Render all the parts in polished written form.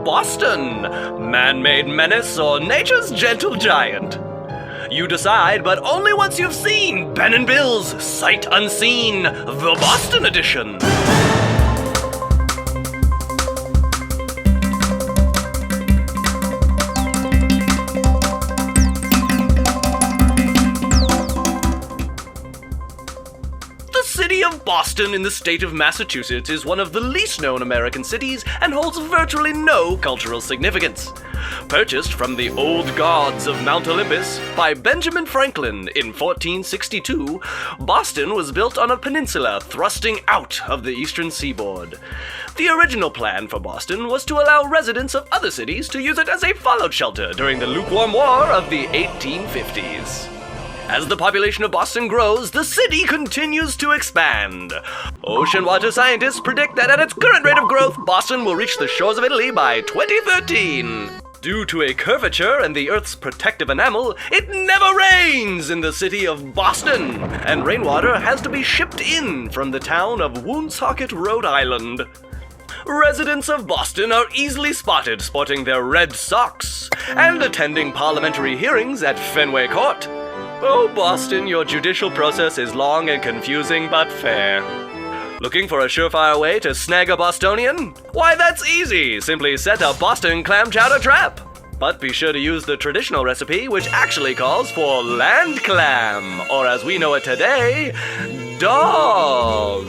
Boston, man-made menace or nature's gentle giant? You decide, but only once you've seen Ben and Bill's Sight Unseen, the Boston edition. The city of Boston in the state of Massachusetts is one of the least known American cities and holds virtually no cultural significance. Purchased from the old gods of Mount Olympus by Benjamin Franklin in 1462, Boston was built on a peninsula thrusting out of the Eastern Seaboard. The original plan for Boston was to allow residents of other cities to use it as a fallout shelter during the lukewarm war of the 1850s. As the population of Boston grows, the city continues to expand. Ocean water scientists predict that at its current rate of growth, Boston will reach the shores of Italy by 2013. Due to a curvature in the Earth's protective enamel, it never rains in the city of Boston, and rainwater has to be shipped in from the town of Woonsocket, Rhode Island. Residents of Boston are easily spotted sporting their red socks and attending parliamentary hearings at Fenway Court. Oh, Boston, your judicial process is long and confusing, but fair. Looking for a surefire way to snag a Bostonian? Why, that's easy. Simply set a Boston clam chowder trap. But be sure to use the traditional recipe, which actually calls for land clam, or as we know it today, dog.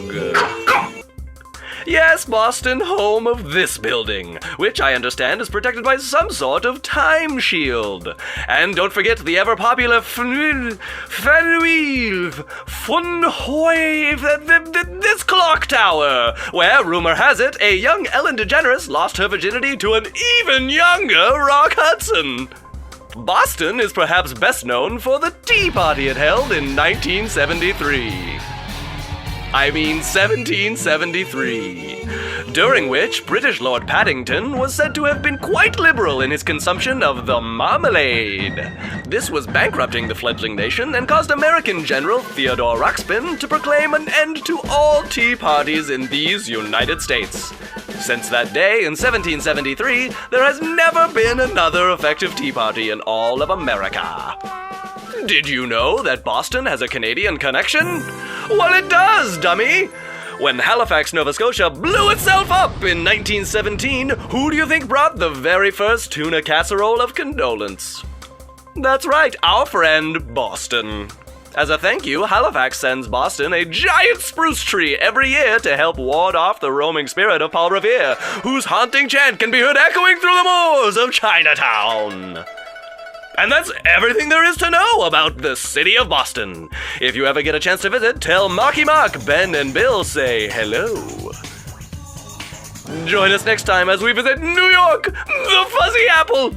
Yes, Boston, home of this building, which I understand is protected by some sort of time shield. And don't forget the ever-popular this clock tower, where, rumor has it, a young Ellen DeGeneres lost her virginity to an even younger Rock Hudson. Boston is perhaps best known for the Tea Party it held in 1973. I mean 1773, during which British Lord Paddington was said to have been quite liberal in his consumption of the marmalade. This was bankrupting the fledgling nation and caused American General Theodore Ruxpin to proclaim an end to all tea parties in these United States. Since that day in 1773, there has never been another effective tea party in all of America. Did you know that Boston has a Canadian connection? Well, it does, dummy! When Halifax, Nova Scotia blew itself up in 1917, who do you think brought the very first tuna casserole of condolence? That's right, our friend Boston. As a thank you, Halifax sends Boston a giant spruce tree every year to help ward off the roaming spirit of Paul Revere, whose haunting chant can be heard echoing through the moors of Chinatown. And that's everything there is to know about the city of Boston. If you ever get a chance to visit, tell Marky Mark, Ben, and Bill say hello. Join us next time as we visit New York, the Fuzzy Apple.